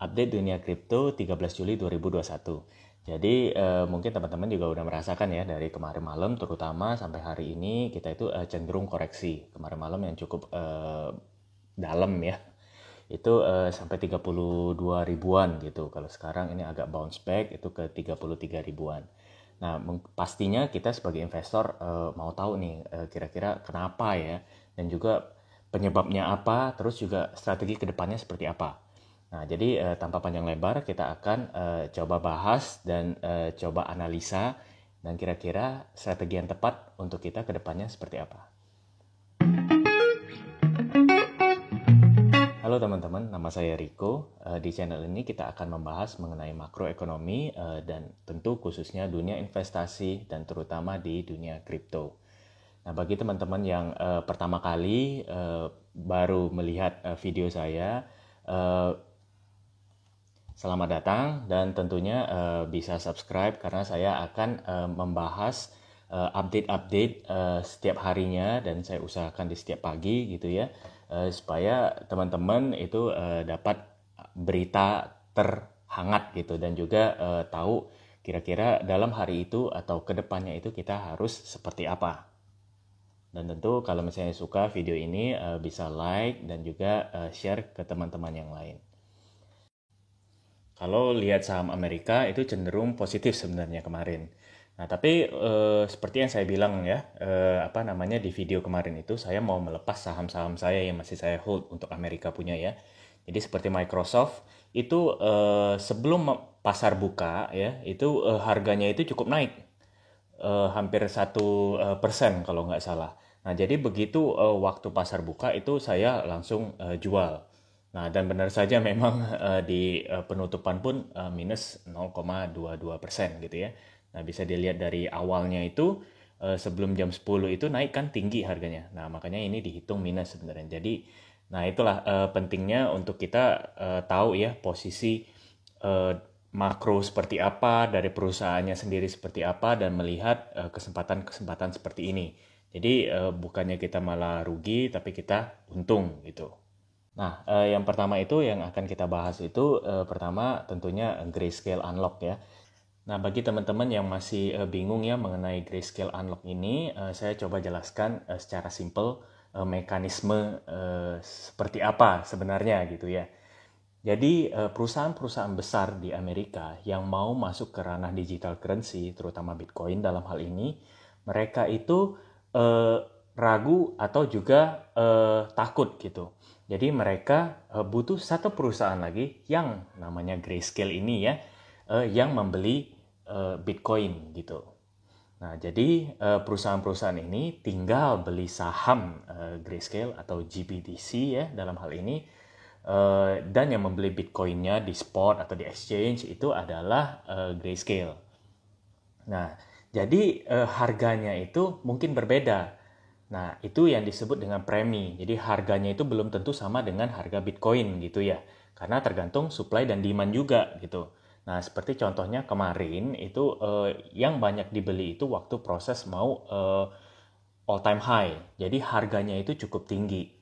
update dunia kripto 13 Juli 2021. Jadi mungkin teman-teman juga udah merasakan ya dari kemarin malam terutama sampai hari ini kita itu cenderung koreksi. Kemarin malam yang cukup dalam ya. Itu sampai 32 ribuan gitu. Kalau sekarang ini agak bounce back itu ke 33 ribuan. Nah, pastinya kita sebagai investor mau tahu nih kira-kira kenapa ya dan juga penyebabnya apa, terus juga strategi kedepannya seperti apa. Nah, jadi tanpa panjang lebar kita akan coba bahas dan coba analisa dan kira-kira strategi yang tepat untuk kita kedepannya seperti apa. Halo teman-teman, nama saya Riko. Di channel ini kita akan membahas mengenai makroekonomi dan tentu khususnya dunia investasi dan terutama di dunia kripto. Nah, bagi teman-teman yang pertama kali baru melihat video saya, selamat datang dan tentunya bisa subscribe karena saya akan membahas update-update setiap harinya dan saya usahakan di setiap pagi gitu ya supaya teman-teman itu dapat berita terhangat gitu dan juga tahu kira-kira dalam hari itu atau kedepannya itu kita harus seperti apa. Dan tentu kalau misalnya suka video ini bisa like dan juga share ke teman-teman yang lain. Kalau lihat saham Amerika itu cenderung positif sebenarnya kemarin. Nah, tapi seperti yang saya bilang ya, di video kemarin itu saya mau melepas saham-saham saya yang masih saya hold untuk Amerika punya ya. Jadi seperti Microsoft itu sebelum pasar buka ya, itu harganya itu cukup naik. Hampir 1% kalau nggak salah. Nah, jadi begitu waktu pasar buka itu saya langsung jual. Nah, dan benar saja memang di penutupan pun minus 0,22% gitu ya. Nah, bisa dilihat dari awalnya itu sebelum jam 10 itu naik kan tinggi harganya. Nah, makanya ini dihitung minus sebenarnya. Jadi, nah itulah pentingnya untuk kita tahu ya posisi makro seperti apa, dari perusahaannya sendiri seperti apa, dan melihat kesempatan-kesempatan seperti ini. Jadi bukannya kita malah rugi, tapi kita untung gitu. Nah, yang pertama itu yang akan kita bahas itu pertama tentunya Grayscale Unlock ya. Nah, bagi teman-teman yang masih bingung ya mengenai Grayscale Unlock ini, saya coba jelaskan secara simple mekanisme seperti apa sebenarnya gitu ya. Jadi perusahaan-perusahaan besar di Amerika yang mau masuk ke ranah digital currency, terutama Bitcoin dalam hal ini, mereka itu ragu atau juga takut gitu. Jadi mereka butuh satu perusahaan lagi yang namanya Grayscale ini ya, yang membeli Bitcoin gitu. Nah, jadi perusahaan-perusahaan ini tinggal beli saham Grayscale atau GBTC ya dalam hal ini. Dan yang membeli Bitcoinnya di spot atau di exchange itu adalah Grayscale. Nah, jadi harganya itu mungkin berbeda. Nah, itu yang disebut dengan premi. Jadi harganya itu belum tentu sama dengan harga Bitcoin gitu ya. Karena tergantung supply dan demand juga gitu. Nah, seperti contohnya kemarin itu yang banyak dibeli itu waktu proses mau all time high. Jadi harganya itu cukup tinggi.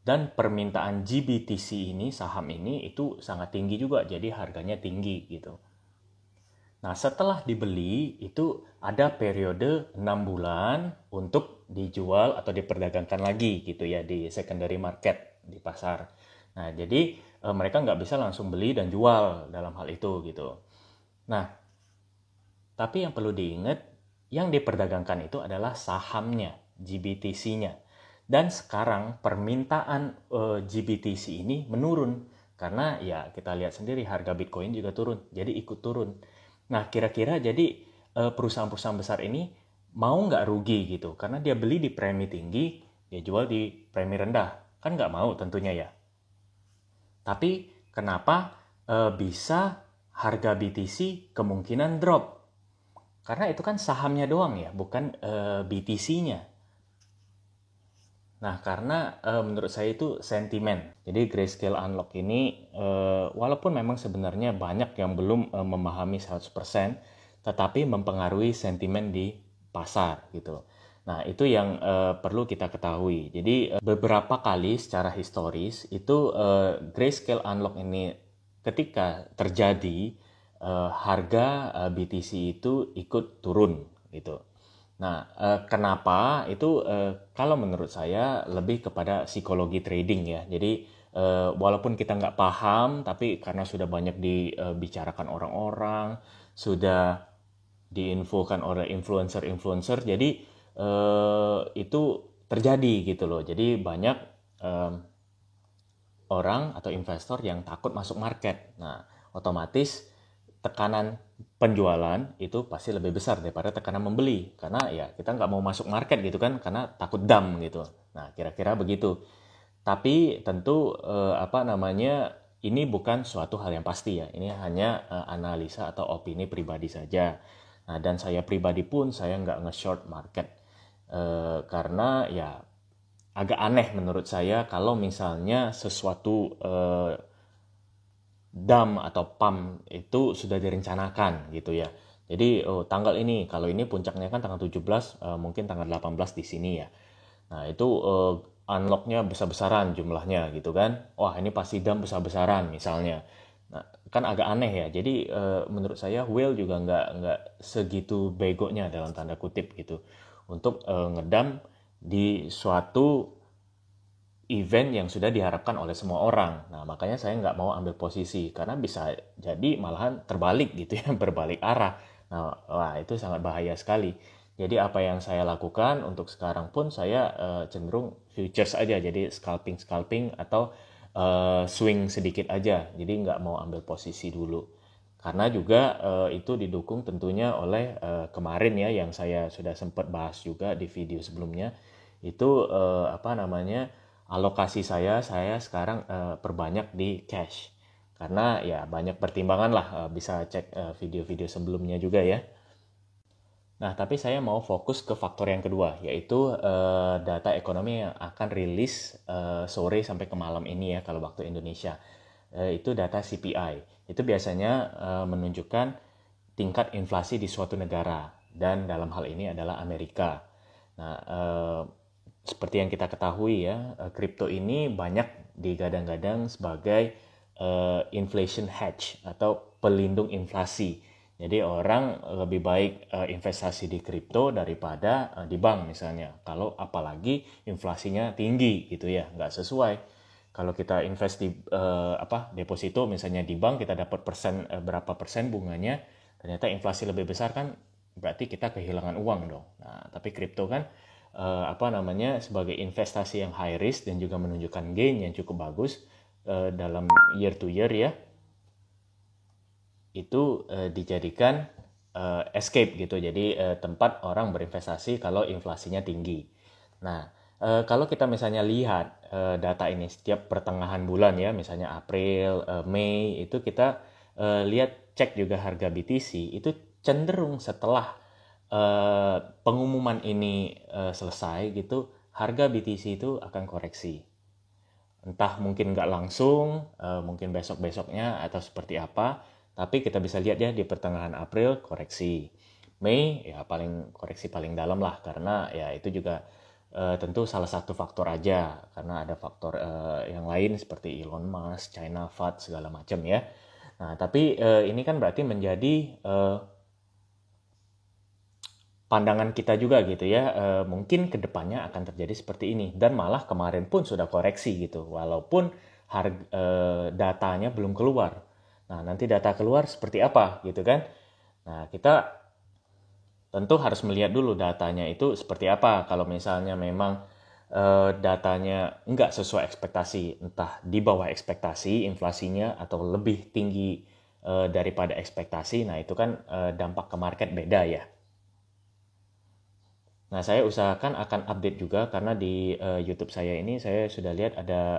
Dan permintaan GBTC ini, saham ini itu sangat tinggi juga, jadi harganya tinggi gitu. Nah, setelah dibeli itu ada periode 6 bulan untuk dijual atau diperdagangkan lagi gitu ya di secondary market di pasar. Nah, jadi mereka nggak bisa langsung beli dan jual dalam hal itu gitu. Nah, tapi yang perlu diingat, yang diperdagangkan itu adalah sahamnya, GBTC-nya. Dan sekarang permintaan GBTC ini menurun karena ya kita lihat sendiri harga Bitcoin juga turun, jadi ikut turun. Nah, kira-kira jadi perusahaan-perusahaan besar ini mau nggak rugi gitu? Karena dia beli di premi tinggi, dia jual di premi rendah. Kan nggak mau tentunya ya. Tapi kenapa bisa harga BTC kemungkinan drop? Karena itu kan sahamnya doang ya, bukan BTC-nya. Nah, karena menurut saya itu sentimen. Jadi Grayscale Unlock ini walaupun memang sebenarnya banyak yang belum memahami 100%, tetapi mempengaruhi sentimen di pasar gitu. Nah, itu yang perlu kita ketahui. Jadi beberapa kali secara historis itu Grayscale Unlock ini ketika terjadi harga BTC itu ikut turun gitu. Nah, kenapa itu kalau menurut saya lebih kepada psikologi trading ya. Jadi walaupun kita nggak paham, tapi karena sudah banyak dibicarakan orang-orang, sudah diinfokan oleh influencer-influencer, jadi itu terjadi gitu loh. Jadi banyak eh, orang atau investor yang takut masuk market. Nah, otomatis tekanan penjualan itu pasti lebih besar daripada tekanan membeli. Karena ya kita nggak mau masuk market gitu kan, karena takut dump gitu. Nah, kira-kira begitu. Tapi tentu ini bukan suatu hal yang pasti ya. Ini hanya analisa atau opini pribadi saja. Nah, dan saya pribadi pun saya nggak nge-short market. Karena ya agak aneh menurut saya kalau misalnya sesuatu dam atau pump itu sudah direncanakan gitu ya. Jadi tanggal ini, kalau ini puncaknya kan tanggal 17, mungkin tanggal 18 di sini ya. Nah itu unlocknya besar-besaran jumlahnya gitu kan. Wah ini pasti dam besar-besaran misalnya. Nah kan agak aneh ya. Jadi menurut saya whale juga nggak segitu begonya dalam tanda kutip gitu. Untuk ngedam di suatu event yang sudah diharapkan oleh semua orang. Nah, makanya saya nggak mau ambil posisi karena bisa jadi malahan terbalik gitu ya, berbalik arah. Nah, wah itu sangat bahaya sekali. Jadi apa yang saya lakukan untuk sekarang pun saya cenderung futures aja, jadi scalping atau swing sedikit aja. Jadi nggak mau ambil posisi dulu. Karena juga itu didukung tentunya oleh kemarin ya yang saya sudah sempat bahas juga di video sebelumnya itu alokasi saya sekarang perbanyak di cash karena ya banyak pertimbangan lah, bisa cek video-video sebelumnya juga ya. Nah, tapi saya mau fokus ke faktor yang kedua, yaitu data ekonomi yang akan rilis sore sampai ke malam ini ya kalau waktu Indonesia. Itu data CPI. Itu biasanya menunjukkan tingkat inflasi di suatu negara dan dalam hal ini adalah Amerika. Nah, seperti yang kita ketahui ya, kripto ini banyak digadang-gadang sebagai inflation hedge atau pelindung inflasi. Jadi orang lebih baik investasi di kripto daripada di bank misalnya. Kalau apalagi inflasinya tinggi gitu ya, nggak sesuai. Kalau kita invest di deposito misalnya di bank kita dapat berapa persen bunganya, ternyata inflasi lebih besar kan berarti kita kehilangan uang dong. Nah, tapi kripto kan sebagai investasi yang high risk dan juga menunjukkan gain yang cukup bagus dalam year to year ya. Itu dijadikan escape gitu. Jadi tempat orang berinvestasi kalau inflasinya tinggi. Nah, kalau kita misalnya lihat data ini setiap pertengahan bulan ya, misalnya April, Mei, itu kita lihat cek juga harga BTC itu cenderung setelah pengumuman ini selesai gitu, harga BTC itu akan koreksi. Entah mungkin nggak langsung, mungkin besok-besoknya atau seperti apa, tapi kita bisa lihat ya di pertengahan April koreksi. Mei ya koreksi paling dalam lah karena ya itu juga tentu salah satu faktor aja karena ada faktor yang lain seperti Elon Musk, China FUD segala macam ya. Nah, tapi ini kan berarti menjadi pandangan kita juga gitu ya, mungkin kedepannya akan terjadi seperti ini dan malah kemarin pun sudah koreksi gitu walaupun datanya belum keluar. Nah nanti data keluar seperti apa gitu kan. Nah kita tentu harus melihat dulu datanya itu seperti apa. Kalau misalnya memang datanya nggak sesuai ekspektasi, entah di bawah ekspektasi inflasinya atau lebih tinggi daripada ekspektasi, nah itu kan dampak ke market beda ya. Nah, saya usahakan akan update juga karena di YouTube saya ini saya sudah lihat ada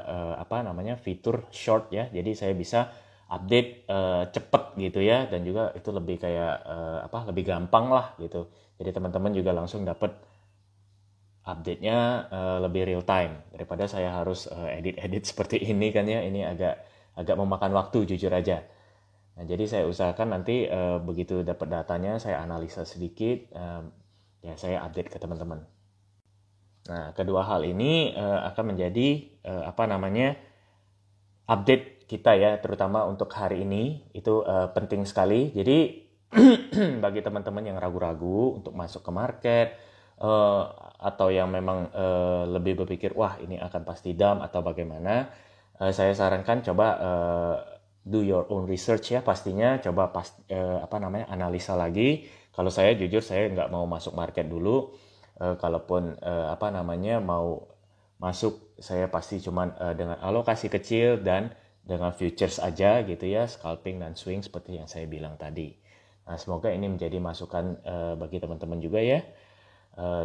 fitur short ya. Jadi saya bisa update cepet gitu ya dan juga itu lebih kayak lebih gampang lah gitu. Jadi teman-teman juga langsung dapat update-nya lebih real time daripada saya harus edit-edit seperti ini kan ya. Ini agak memakan waktu jujur aja. Nah, jadi saya usahakan nanti begitu dapat datanya saya analisa sedikit, ya saya update ke teman-teman. Nah, kedua hal ini akan menjadi update kita ya, terutama untuk hari ini itu penting sekali. Jadi bagi teman-teman yang ragu-ragu untuk masuk ke market eh, atau yang memang lebih berpikir wah ini akan pasti dump atau bagaimana, saya sarankan coba do your own research ya, pastinya coba apa namanya analisa lagi. Kalau saya jujur saya nggak mau masuk market dulu. Kalaupun apa namanya mau masuk, saya pasti cuman dengan alokasi kecil dan dengan futures aja gitu ya, scalping dan swing seperti yang saya bilang tadi. Nah, semoga ini menjadi masukan bagi teman-teman juga ya.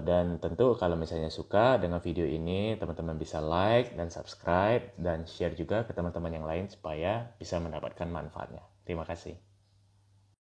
Dan tentu kalau misalnya suka dengan video ini, teman-teman bisa like dan subscribe dan share juga ke teman-teman yang lain supaya bisa mendapatkan manfaatnya. Terima kasih.